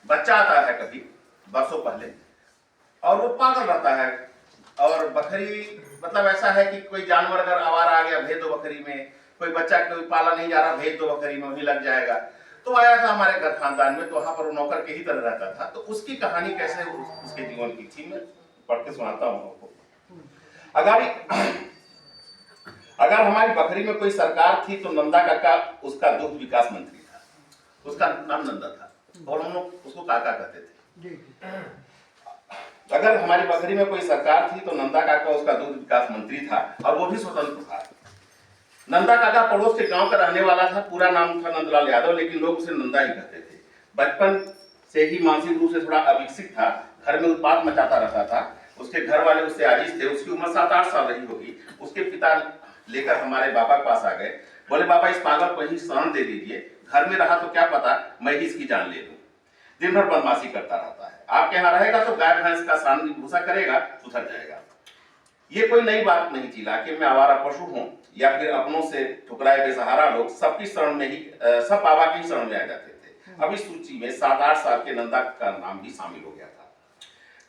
बच्चा आता है कभी बरसों पहले और वो पागल रहता है। और बकरी मतलब ऐसा है कि कोई जानवर अगर आवारा आ गया भेज दो बकरी में, कोई बच्चा कोई पाला नहीं जा रहा भेज दो बकरी में, वहीं लग जाएगा। तो आया था हमारे घर खानदान में, तो वहां पर वो नौकर के ही तरह रहता था। तो उसकी कहानी कैसे उसके जीवन की थी मैं पढ़ के सुनाता हूँ आपको। अगर हमारी बकरी में कोई सरकार थी तो नंदा काका उसका दुग्ध विकास मंत्री था। उसका नाम नंदा था और हम लोग उसको काका कहते थे। अगर हमारी बकरी में कोई सरकार थी तो नंदा काका उसका दुग्ध विकास मंत्री था और वो भी स्वतंत्र था। नंदा काका पड़ोस के गांव का रहने वाला था। पूरा नाम था नंदलाल यादव, लेकिन लोग उसे नंदा ही कहते थे। बचपन से ही मानसिक रूप से थोड़ा अविकसित था, घर में उत्पात मचाता रहता था। उसके घर वाले उससे आजिज थे। उसकी उम्र 7-8 साल रही होगी। उसके पिता लेकर हमारे बाबा के पास आ गए, बोले बाबा इस पागल को ही शरण दे दीजिए, घर में रहा तो क्या पता मैं ही इसकी जान ले लूं। दिन भर बदमाशी करता रहता है। आपके यहाँ रहेगा तो गाय भैंस का सान भूसा करेगा, सुधर जाएगा। ये कोई नई बात नहीं थी। इलाके में आवारा पशु हों या फिर अपनों से ठुकराए बेसहारा लोग सबकी शरण में ही सब बाबा की शरण में आ जाते थे। अब इस सूची में 7-8 साल के नंदा का नाम भी शामिल हो गया था।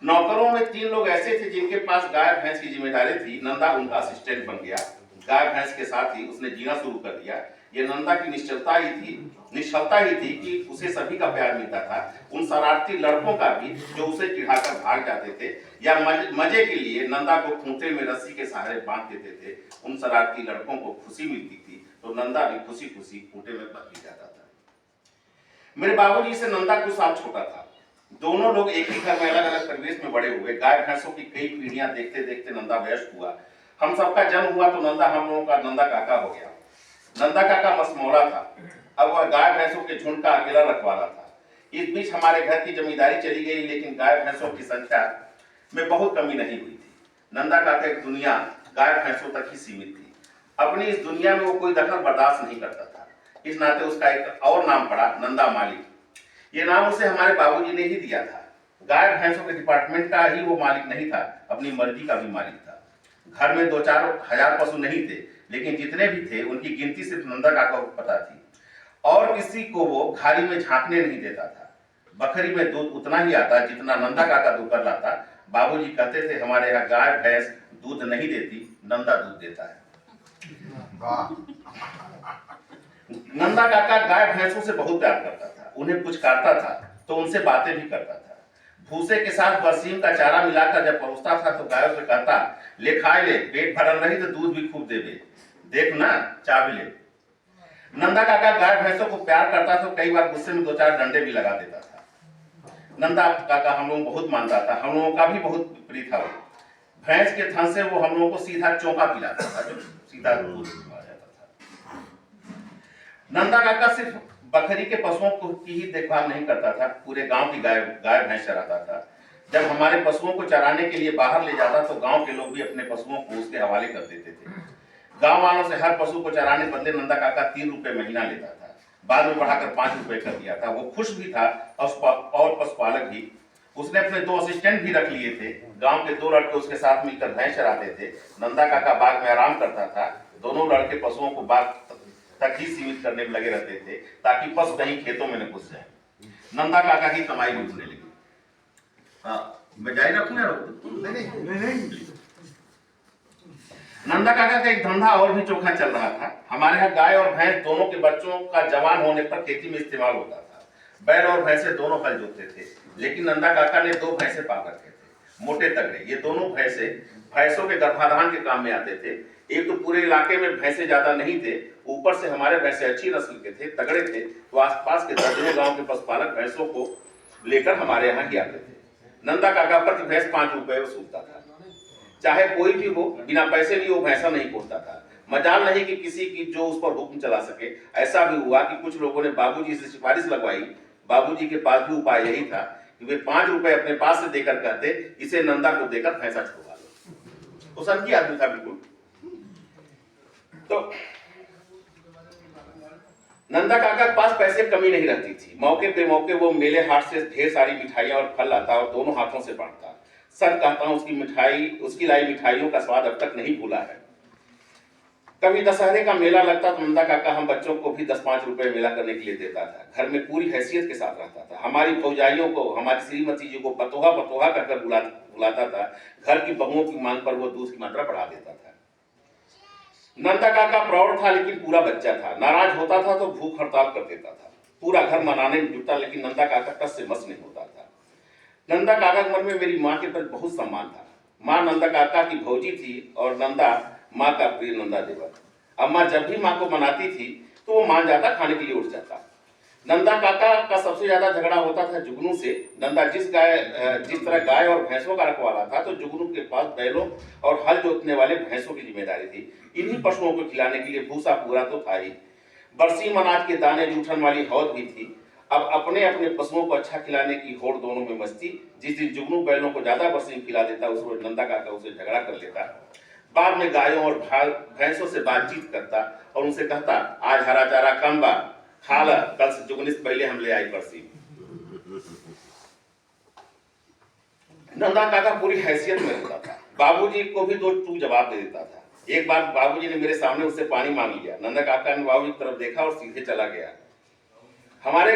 नौकरों में 3 लोग ऐसे थे जिनके पास गाय भैंस की जिम्मेदारी थी। नंदा उनका असिस्टेंट बन गया। गाय भैंस के साथ ही उसने जीना शुरू कर दिया। ये नंदा की निश्चलता ही थी कि उसे सभी का प्यार मिलता था। उन शरारती लड़कों का भी जो उसे चिढ़ाकर भाग जाते थे या मजे के लिए नंदा को खूंटे में रस्सी के सहारे बांध देते थे। उन शरारती लड़कों को खुशी मिलती थी तो नंदा भी खुशी खुशी खूंटे में बंध जाता था। मेरे बाबूजी से नंदा कुछ साल छोटा था। दोनों लोग एक ही घर में अलग अलग परिवेश में बड़े हुए। गाय भैंसों की कई पीढ़ियां देखते देखते नंदा वयस्क हुआ। हम सबका जन्म हुआ तो नंदा हम लोगों का नंदा काका हो गया। नंदा काका मसमौला था। अब वह गाय भैंसों के झुंड का अकेला रखवाला था। इस बीच हमारे घर की जमींदारी चली गई, लेकिन गाय भैंसों की संख्या में बहुत कमी नहीं हुई थी। नंदा काका की दुनिया गाय भैंसों तक ही सीमित थी। अपनी इस दुनिया में वो कोई दखल बर्दाश्त नहीं करता था। इस नाते उसका एक और नाम पड़ा, नंदा मालिक। ये नाम उसे हमारे बाबूजी ने ही दिया था। गाय भैंसों के डिपार्टमेंट का ही वो मालिक नहीं था, अपनी मर्जी का भी मालिक था। घर में 2-4 हजार पशु नहीं थे, लेकिन जितने भी थे उनकी गिनती सिर्फ नंदा काका को पता थी और किसी को वो घारी में झांकने नहीं देता था। बकरी में दूध उतना ही आता जितना नंदा काका दूध लाता। बाबूजी कहते थे हमारे यहाँ गाय भैंस दूध नहीं देती, नंदा दूध देता है। नंदा काका गाय भैंसों से बहुत प्यार करता था। उन्हें पुचकारता था तो उनसे बातें भी करता था। भूसे के साथ बरसीम का चारा मिलाकर जब परोसता था तो गायों से कहता, ले खाए ले, पेट भरल रही तो दूध भी खूब देवे, देख ना चाह भी ले। नंदा काका गाय भैंसों को प्यार करता तो कई बार गुस्से में 2-4 डंडे भी लगा देता था। नंदा काका हम लोगों को बहुत मानता था। हम लोगों का भी बहुत प्रिय था। भैंस के थन से वो हम लोगों को सीधा चौंका पिलाता था, जो सीधा दूध आ जाता था। नंदा काका सिर्फ बकरी के पशुओं की ही देखभाल नहीं करता था, पूरे गांव की गाय भैंस चराता था। जब हमारे पशुओं को चराने के लिए बाहर ले जाता तो गांव के लोग भी अपने पशुओं को उसके हवाले कर देते थे। गांव वालों से हर पशु को चराने बदले नंदा काका 3 रुपए महीना लेता था। बाद में बढ़ाकर 5 रुपए कर दिया था। वो खुश भी था और पशुपालक भी। उसने अपने 2 असिस्टेंट भी रख लिए थे। गांव के 2 लड़के उसके साथ मिलकर भैंस चराते थे। नंदा काका बाग में आराम करता था। दोनों लड़के पशुओं को बाग तक ही सीमित करने में लगे रहते थे ताकि पशु कहीं खेतों में न घुस जाए। नंदा काका की कमाई भी होने लगी। मैं जारी रखूं या नहीं? नंदा काका का एक धंधा और भी चोखा चल रहा था। हमारे यहाँ गाय और भैंस दोनों के बच्चों का जवान होने पर खेती में इस्तेमाल होता था। बैल और भैंसे दोनों हल जोतते थे, लेकिन नंदा काका ने 2 भैंसे पाल रखे थे, मोटे तगड़े। ये दोनों भैंसे भैंसों के गर्भाधान के काम में आते थे। एक तो पूरे इलाके में भैंसे ज्यादा नहीं थे, ऊपर से हमारे भैंसे अच्छी नस्ल के थे, तगड़े थे। तो आसपास के दर्जनों गांव के पशुपालक भैंसों को लेकर हमारे यहाँ ही आते थे। नंदा काका प्रति भैंस 5 रुपए वसूलता था। चाहे कोई भी हो, बिना पैसे लिए वो भैंसा नहीं खोलता था। मजाल नहीं कि किसी की जो उस पर हुक्म चला सके। ऐसा भी हुआ कि कुछ लोगों ने बाबूजी से सिफारिश लगवाई। बाबूजी के पास भी उपाय यही था कि वे 5 रुपए अपने पास से देकर कहते, इसे नंदा को देकर भैंसा छुड़वा लो। तो सनकी आदमी था बिल्कुल। तो नंदा काका के पास पैसे कमी नहीं रहती थी। मौके पे मौके वो मेले हाट से ढेर सारी मिठाइयां और फल लाता और दोनों हाथों से बांटता। सच कहता हूं उसकी लाई मिठाइयों का स्वाद अब तक नहीं भूला है। कभी दशहरे का मेला लगता तो नंदा काका हम बच्चों को भी 10-5 रुपए मेला करने के लिए देता था। घर में पूरी हैसियत के साथ रहता था। हमारी भौजाइयों को, हमारी श्रीमती जी को पतोहा पतोहा कहकर बुलाता था। घर की बहुओं की मांग पर वो दूध की मात्रा बढ़ा देता था। नंदा काका प्रौढ़ था लेकिन पूरा बच्चा था। नाराज होता था तो भूख हड़ताल कर देता था। पूरा घर मनाने में जुटा, लेकिन नंदा काका टस से मस नहीं होता था। नंदा काका के मन में मेरी माँ के प्रति बहुत सम्मान था। माँ नंदा काका की भौजी थी और नंदा माँ का प्रिय नंदा देवर। अम्मा जब भी माँ को मनाती थी तो वो मान जाता, खाने के लिए उठ जाता। नंदा काका का सबसे ज्यादा झगड़ा होता था जुगनू से। नंदा जिस तरह गाय और भैंसों का रखवाला था, तो जुगनू के पास बैलों और हल जोतने वाले भैंसों की जिम्मेदारी थी। इन्हीं पशुओं को खिलाने के लिए भूसा पूरा तो था ही, बरसीम अनाज के दाने जूठन वाली हौद भी थी। अब अपने अपने पशुओं को अच्छा खिलाने की होड़ दोनों में मस्ती। जिस दिन जुगनू बैलों को ज्यादा बरसीम खिला देता, उस रोज नंदा काका उसे झगड़ा कर लेता। बाद में गायों और भैंसों से बातचीत करता और उनसे कहता, आज हरा चारा कम बा, खा ला, कल से जुगनी से पहले हम ले आई बरसीम। नंदा काका पूरी हैसियत में रहता था। बाबूजी को भी दो टूक जवाब दे देता था। एक बार बाबूजी ने मेरे सामने उससे पानी मांग लिया। नंदा काका ने बाबूजी की तरफ देखा और सीधे चला गया। हमारे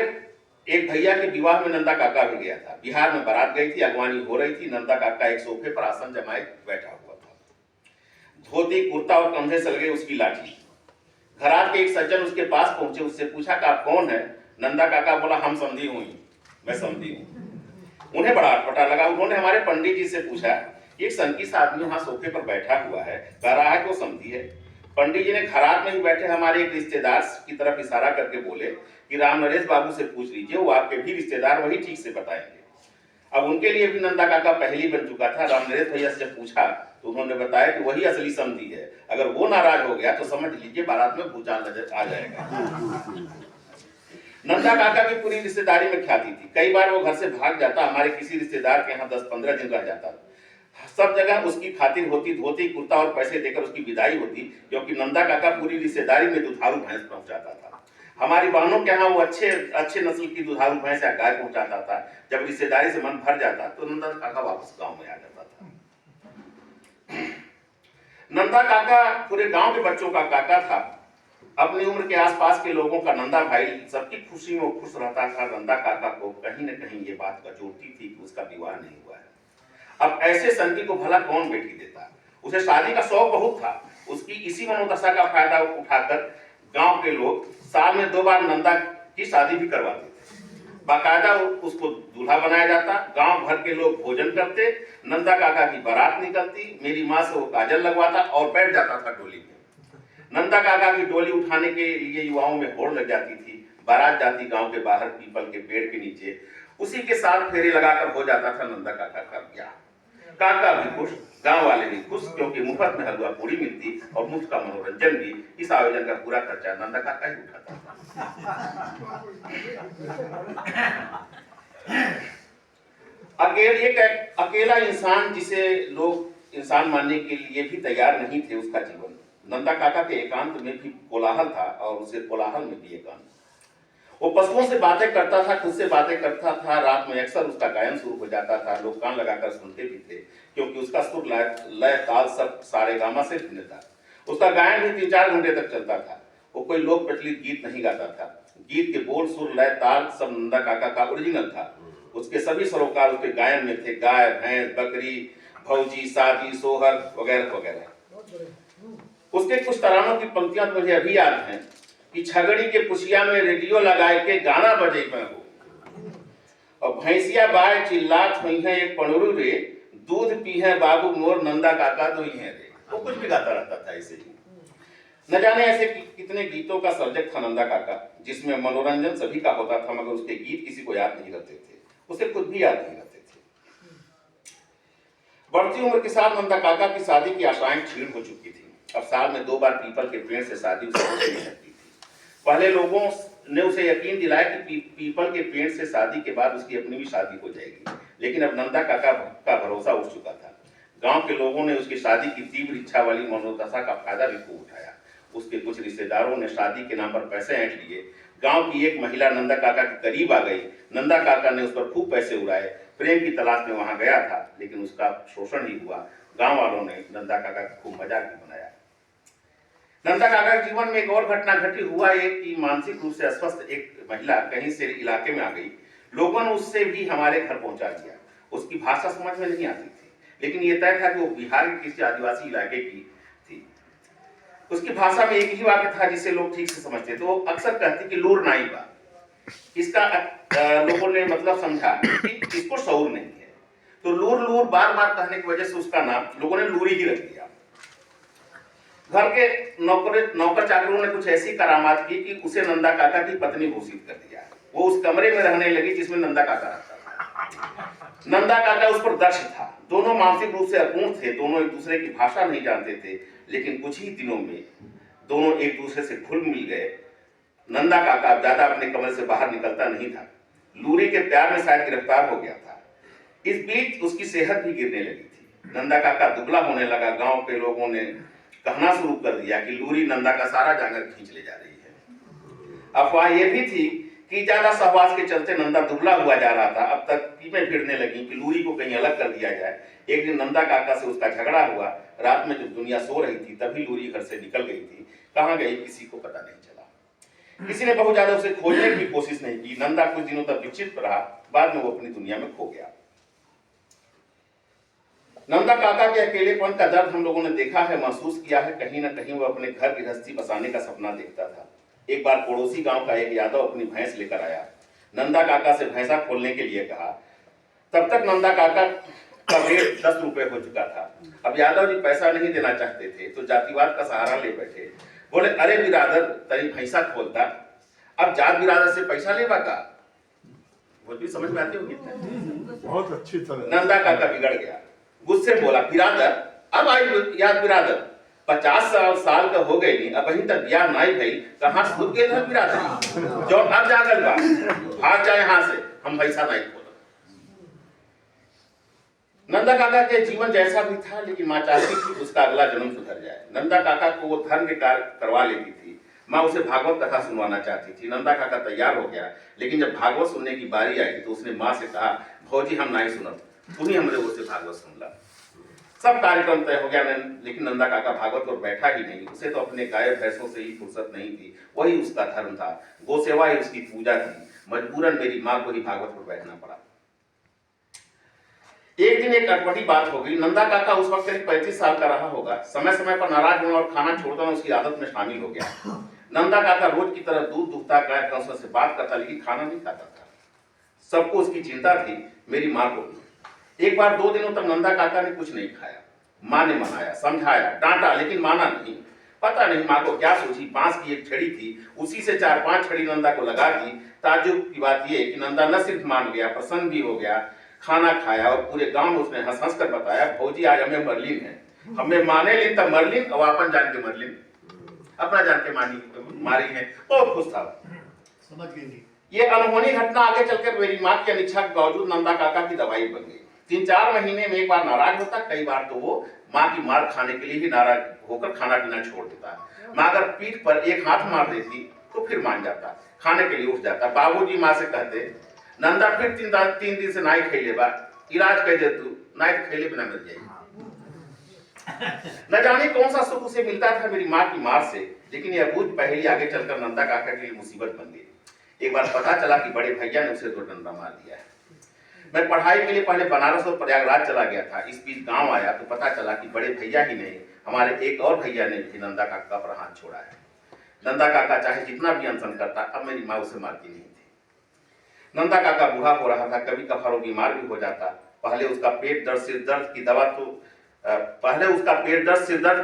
एक भैया के विवाह में नंदा काका भी गया था। बिहार में बारात गई थी, अगवानी हो रही थी। नंदा काका एक सोफे पर आसन जमाए बैठा हुआ था। धोती कुर्ता और कंधे सलगे उसकी लाठी। घरात के एक सज्जन उसके पास पहुंचे, उससे पूछा कि आप कौन है? नंदा काका बोला, हम समधी हुई, मैं समधी हूँ। उन्हें बड़ा अटपटा लगा। उन्होंने हमारे पंडित जी से पूछा, एक सनकीस आदमी वहां सोफे पर बैठा हुआ है, कह रहा है कि वो समधी है। पंडित जी ने खरात में ही बैठे हमारे एक रिश्तेदार की तरफ इशारा करके बोले कि राम नरेश बाबू से पूछ लीजिए, वो आपके भी रिश्तेदार, वही ठीक से बताएंगे। अब उनके लिए भी नंदा काका पहली बन चुका था। राम नरेश भैया से जब पूछा तो उन्होंने बताया कि वही असली समधी है। अगर वो नाराज हो गया तो समझ लीजिए बारात में भूचाल नजर आ जाएगा। नंदा काका की पूरी रिश्तेदारी में ख्याति थी। कई बार वो घर से भाग जाता, हमारे किसी रिश्तेदार के यहाँ 10-15 दिन रह जाता। सब जगह उसकी खातिर होती, धोती कुर्ता और पैसे देकर उसकी विदाई होती, क्योंकि नंदा काका पूरी रिश्तेदारी में दुधारू भैंस पहुंचाता था। हमारी बहनों के यहाँ वो अच्छे नस्ल की दुधारू भैंस या गाय पहुंचाता था। जब रिश्तेदारी से मन भर जाता तो नंदा काका वापस गांव में आ जाता था। नंदा काका पूरे गांव के बच्चों का काका था। अपनी उम्र के आसपास के लोगों का नंदा भाई सबकी खुशी में खुश रहता था। नंदा काका को कहीं न कहीं ये बात कचोटती थी कि उसका विवाह नहीं हुआ है। अब ऐसे संगी को भला कौन बेटी देता? उसे शादी का शौक बहुत था। उसकी इसी मनोदशा का फायदा उठाकर गांव के लोग साल में 2 बार नंदा की शादी भी करवाते थे। बाकायदा उसको दूल्हा बनाया जाता, गांव भर के लोग भोजन करते, नंदा काका की बारात निकलती, मेरी माँ से वो काजल लगवाता और बैठ जाता था डोली में। नंदा काका की डोली उठाने के लिए युवाओं में होड़ लग जाती थी। बारात जाती गांव के बाहर पीपल के पेड़ के नीचे। उसी के साथ फेरे लगाकर हो जाता था नंदा काका का ब्याह। काका भी खुश, गांव वाले भी खुश, क्योंकि मुफ्त में हलवा पूरी मिलती और मुफ्त का मनोरंजन भी। इस आयोजन का पूरा खर्चा नंदा काका ही उठाता था। अकेला इंसान जिसे लोग इंसान मानने के लिए भी तैयार नहीं थे, उसका जीवन। नंदा काका के एकांत में भी कोलाहल था और उसे कोलाहल में भी एकांत। वो पशुओं से बातें करता था, खुद से बातें करता था। रात में अक्सर उसका गायन शुरू हो जाता था। लोग कान लगाकर सुनते भी थे, क्योंकि उसका सुर लय ताल सब सारे गामा से भिन्न था। उसका गायन भी 3-4 घंटे तक चलता था। वो कोई लोक प्रचलित गीत नहीं गाता था। गीत के बोल, सुर, लय, ताल सब नंदा काका का ओरिजिनल था। उसके सभी सरोकार उसके गायन में थे। गाय, भैंस, बकरी, भौजी, शादी, सोहर वगैरह वगैरह। उसके कुछ तरानों की पंक्तियां तो मुझे अभी याद हैं कि छगड़ी के पुछिया में रेडियो लगाए के गाना बजे में हो, और भैंसिया बाय चिल्लात हुई है एक पनुरु रे, दूध पी है बाबू मोर नंदा काका दो ही है रे। वो कुछ भी गाता रहता था ऐसे ही। न जाने ऐसे कितने गीतों का सर्जक था नंदा काका, जिसमें मनोरंजन सभी का होता था, मगर उसके गीत किसी को याद नहीं रहते थे। उसे खुद भी याद नहीं रहते थे। बढ़ती उम्र के साथ नंदा काका की शादी की आशाएं क्षीण हो चुकी थी। अब साल में 2 बार पीपल के पेड़ से शादी उसे होती नहीं सकती थी। पहले लोगों ने उसे यकीन दिलाया कि पीपल के पेड़ से शादी के बाद उसकी अपनी भी शादी हो जाएगी, लेकिन अब नंदा काका का भरोसा उठ चुका था। गांव के लोगों ने उसकी शादी की तीव्र इच्छा वाली मनोदशा का फायदा भी खूब उठाया। उसके कुछ रिश्तेदारों ने शादी के नाम पर पैसे ऐंठ लिए। गांव की एक महिला नंदा काका के करीब आ गई। नंदा काका ने उस पर खूब पैसे उड़ाए। प्रेम की तलाश में वहां गया था, लेकिन उसका शोषण ही हुआ। गांव वालों ने नंदा काका का खूब मजाक भी बनाया। नंदा काका के जीवन में एक और घटना घटी। हुआ एक कि मानसिक रूप से अस्वस्थ एक महिला कहीं से इलाके में आ गई। लोगों ने उससे भी हमारे घर पहुंचा दिया। उसकी भाषा समझ में नहीं आती थी, लेकिन यह तय था कि वो बिहार के किसी आदिवासी इलाके की थी। उसकी भाषा में एक ही वाक्य था जिसे लोग ठीक से समझते थे। वो अक्सर कहती कि लूर नाई बा। इसका लोगों ने मतलब समझा कि इसको शऊर नहीं है, तो लूर लूर बार बार कहने की वजह से उसका नाम लोगों ने लूरी ही रख दिया। घर के नौकर चाकरों ने कुछ ऐसी करामात की कि उसे नंदा काका की पत्नी घोषित कर दिया। वो उस कमरे में रहने लगी जिसमें नंदा काका रहता था। नंदा काका उस पर दक्ष था। दोनों मानसिक रूप से अपूर्ण थे, दोनों एक दूसरे की भाषा नहीं जानते थे, लेकिन कुछ ही दिनों में दोनों एक दूसरे से घुल मिल गए। नंदा काका ज्यादा अपने कमरे से बाहर निकलता नहीं था। लूरी के प्यार में शायद गिरफ्तार हो गया था। इस बीच उसकी सेहत भी गिरने लगी थी। नंदा काका दुबला होने लगा। गांव के लोगों ने कहना शुरू कर दिया कि लूरी नंदा का सारा जांगर खींच ले जा रही है। अफवाह यह भी थी कि ज्यादा सहवास के चलते नंदा दुबला हुआ जा रहा था। अब तक टीमें फिरने लगी कि लूरी को कहीं अलग कर दिया जाए। एक दिन नंदा काका से उसका झगड़ा हुआ। रात में जब दुनिया सो रही थी तभी लूरी घर से निकल गई थी। कहां गई किसी को पता नहीं चला। किसी ने बहुत ज्यादा उसे खोजने की कोशिश नहीं की। नंदा कुछ दिनों तक विचित्र रहा, बाद में वो अपनी दुनिया में खो गया। नंदा काका के अकेलेपन का दर्द हम लोगों ने देखा है, महसूस किया है। कहीं ना कहीं वो अपने घर गृहस्थी बसाने का सपना देखता था। एक बार पड़ोसी गांव का एक यादव अपनी भैंस लेकर आया। नंदा काका से भैंसा खोलने के लिए कहा। तब तक नंदा काका का रेट 10 रुपए हो चुका था। अब यादव जी पैसा नहीं देना चाहते थे तो जातिवाद का सहारा ले बैठे। बोले, अरे बिरादर, तरी भैंसा खोलता, अब जात बिरादर से पैसा लेवा का। वो भी समझ में आती होगी। बहुत अच्छी तरह नंदा काका बिगड़ गया। गुस्से बोला, बिरादर, अब आई याद बिरादर, 50 साल का हो गई, अब अभी तक ब्याह नहीं भई, कहां से खुद गए थे बिरादर। जो अब जागल बा, भाग जाए यहां से, हम पैसा नहीं खोलो। नंदा काका के जीवन जैसा भी था, लेकिन मां चाहती थी उसका अगला जन्म सुधर जाए। नंदा काका को वो धर्म के कार्य करवा लेती थी। मां उसे भागवत कथा सुनवाना चाहती थी। नंदा काका तैयार हो गया, लेकिन जब भागवत सुनने की बारी आई तो उसने मां से कहा, भौजी हम नहीं सुनत, तुम ही हमरे से भागवत सुन ला। सब कार्यक्रम तय हो गया, लेकिन नंदा काका भागवत पर बैठा ही नहीं। उसे तो अपने गाय भैंसों से ही फुर्सत नहीं थी, वही उसका धर्म था, गो सेवा ही उसकी पूजा थी। मजबूरन मेरी मां को ही भागवत पर बैठना पड़ा। एक दिन एक अटपटी बात हो गई। नंदा काका उस वक्त करीब 35 साल का रहा होगा। समय समय पर नाराज होना और खाना छोड़ना उसकी आदत में शामिल हो गया। नंदा काका रोज की तरह दूध दुहता, गाय भैंसों से बात करता, लेकिन खाना नहीं खाता था। सबको उसकी चिंता थी, मेरी मां को भी। एक बार 2 दिनों तक नंदा काका ने कुछ नहीं खाया। मां ने मनाया, समझाया, डांटा, लेकिन माना नहीं। पता नहीं मां को क्या सोची। बांस की एक छड़ी थी, उसी से 4-5 छड़ी नंदा को लगा दी। ताज्जुब की बात यह कि नंदा न सिर्फ मान गया, प्रसन्न भी हो गया। खाना खाया और पूरे गांव में उसने हंस हंस कर बताया, भौजी आज हमें मरलिन है। हमें माने लिन तब मरलिन, और अपन जान के मरलिन, अपना जान के मारी है। बहुत खुश था, समझ गई। ये अनहोनी घटना आगे चलकर मेरी मां की अनिच्छा के बावजूद नंदा काका की दवाई बन गई। 3-4 महीने में एक बार नाराज होता, कई बार तो वो मां की मार खाने के लिए ही नाराज होकर खाना पीना छोड़ देता। मां अगर पीठ पर एक हाथ मार देती तो फिर मान जाता, खाने के लिए उठ जाता। बाबूजी मां से कहते, नंदा फिर 3 दिन से नाई खेले बा, इलाज कह दे तू, नाई तो खेले बिना मर जाएगी। न जाने कौन सा सुख उसे मिलता था मेरी मां की मार से, लेकिन यह अबूझ पहेली आगे चलकर नंदा काका के लिए मुसीबत बन गई। एक बार पता चला कि बड़े भैया ने उसे 2 डंडा मार दिया है। मैं पढ़ाई के लिए पहले बनारस और प्रयागराज चला गया था। इस बीच गांव आया तो पता चला कि बड़े भैया ही नहीं, हमारे एक और भैया ने भी नंदा काका पर हाथ छोड़ा है। नंदा काका चाहे जितना भी अनशन करता, अब मेरी माँ उसे मारती नहीं थी। नंदा काका बूढ़ा हो रहा था, कभी कभार बीमार भी हो जाता। पहले उसका पेट दर्द सिर दर्द की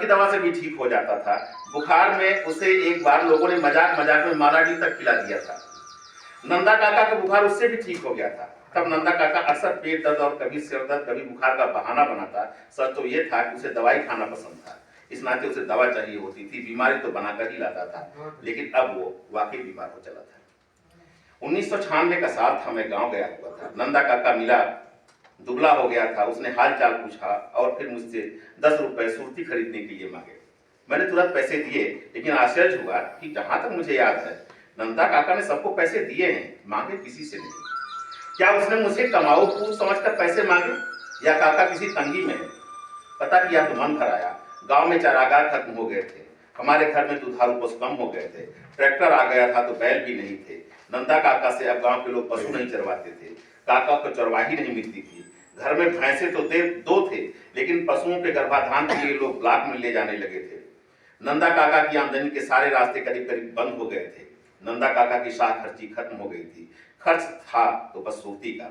दवा से भी ठीक हो जाता था। बुखार में उसे एक बार लोगों ने मजाक मजाक में मालाडी तक खिला दिया था। नंदा काका का बुखार उससे भी ठीक हो गया था। तब नंदा काका अक्सर पेट दर्द और कभी सिर दर्द कभी बुखार का बहाना बनाता। सच तो यह था कि उसे दवाई खाना पसंद था, इस नाते उसे दवा चाहिए होती थी। बीमारी तो बनाकर ही लाता था, लेकिन अब वो वाकई बीमार हो चला था। 1996 का साल था, मैं गांव गया हुआ था। नंदा काका मिला, दुबला हो गया था। उसने हाल चाल पूछा और फिर मुझसे 10 रुपए सुर्ती खरीदने के लिए मांगे। मैंने तुरंत पैसे दिए, लेकिन आश्चर्य हुआ कि जहां तक मुझे याद है नंदा काका ने सबको पैसे दिए हैं, मांगे किसी से नहीं। क्या उसने मुझे कमाऊ फूल समझकर पैसे मांगे, या काका किसी तंगी में है? पता किया तो मन भर आया। गांव में चारागाह खत्म हो गए थे। हमारे घर में दुधारू पशु कम हो गए थे, ट्रैक्टर आ गया था तो बैल भी नहीं थे। नंदा काका से अब गांव के लोग पशु नहीं चरवाते थे, काका को चरवाही नहीं मिलती थी। घर में भैंसे तो दो थे, लेकिन पशुओं के गर्भाधान के लिए लोग ब्लॉक में ले जाने लगे थे। नंदा काका की आमदनी के सारे रास्ते करीब करीब बंद हो गए थे। नंदा काका की शाह खर्ची खत्म हो गई थी। खर्च था तो बस सूती का।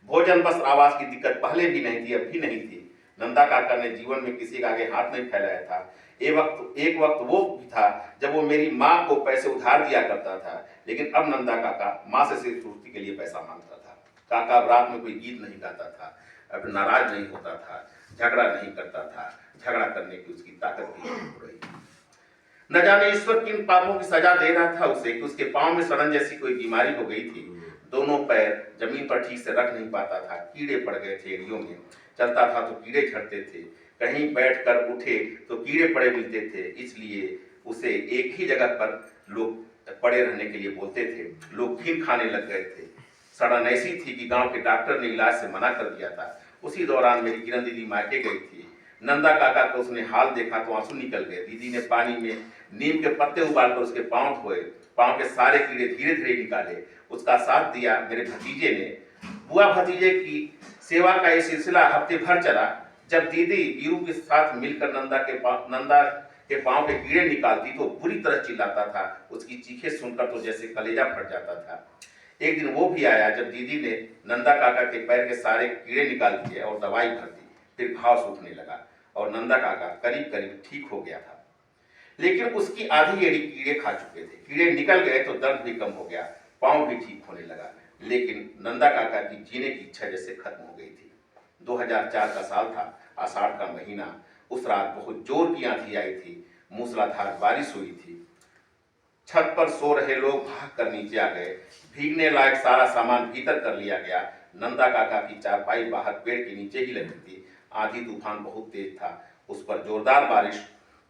भोजन वस्त्र आवास की दिक्कत पहले भी नहीं थी, अब भी नहीं थी। नंदा काका ने जीवन में किसी के आगे हाथ नहीं फैलाया था। एक वक्त वो भी था जब वो मेरी माँ को पैसे उधार दिया करता था, लेकिन अब नंदा काका माँ से सिर्फ पूर्ति के लिए पैसा मांगता था। काका अब रात में कोई गीत नहीं गाता था, अब नाराज नहीं होता था, झगड़ा नहीं करता था। झगड़ा करने की उसकी ताकत भी नहीं हो रही। न जाने ईश्वर किन पापों की सजा दे रहा था उसे कि उसके पांव में सड़न जैसी कोई बीमारी हो गई थी। दोनों पैर जमीन पर ठीक से रख नहीं पाता था, कीड़े पड़ गए थे एड़ियों में। चलता था तो कीड़े झड़ते थे, कहीं बैठकर उठे तो कीड़े पड़े मिलते थे। इसलिए उसे एक ही जगह पर लोग पड़े रहने के लिए बोलते थे। लोग घिन खाने लग गए थे। सड़न ऐसी थी कि गांव के डॉक्टर ने इलाज से मना कर दिया था। उसी दौरान मेरी किरण दीदी मायके गई थी। नंदा काका को उसने हाल देखा तो आंसू निकल गए। दीदी ने पानी में नीम के पत्ते उबालकर उसके पांव धोए, पांव के सारे कीड़े धीरे धीरे निकाले। उसका साथ दिया मेरे भतीजे ने। बुआ भतीजे की सेवा का ये सिलसिला हफ्ते भर चला। जब दीदी वीरू के साथ मिलकर नंदा के पांव के कीड़े निकालती तो बुरी तरह चिल्लाता था। उसकी चीखें सुनकर तो जैसे कलेजा फट जाता था। एक दिन वो भी आया जब दीदी ने नंदा काका के पैर के सारे कीड़े निकाल दिए और दवाई भर दी। फिर घाव सूखने लगा और नंदा काका करीब करीब ठीक हो गया था। लेकिन उसकी आधी एड़ी कीड़े खा चुके थे। कीड़े निकल गए तो दर्द भी कम हो गया, पांव भी ठीक होने लगा। लेकिन नंदा काका की जीने की इच्छा जैसे खत्म हो गई थी। 2004 का साल था, आषाढ़ का महीना। उस रात बहुत जोर की आंधी आई थी, मूसलाधार बारिश हुई थी। छत पर सो रहे लोग भाग कर नीचे आ गए। भीगने लायक सारा सामान भीतर कर लिया गया। नंदा काका की चारपाई बाहर पेड़ के नीचे ही लगी थी। आंधी तूफान बहुत तेज था, उस पर जोरदार बारिश।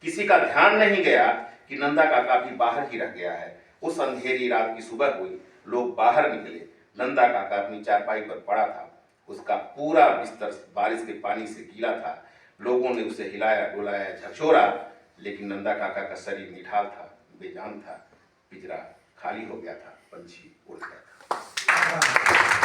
किसी का ध्यान नहीं गया कि नंदा काका भी बाहर ही रह गया है। उस अंधेरी रात की सुबह हुई, लोग बाहर निकले। नंदा काका अपनी चारपाई पर पड़ा था। उसका पूरा बिस्तर बारिश के पानी से गीला था। लोगों ने उसे हिलाया डुलाया, झकझोरा, लेकिन नंदा काका का शरीर निढाल था, बेजान था। पिंजरा खाली हो गया था, पंछी उड़ गया था।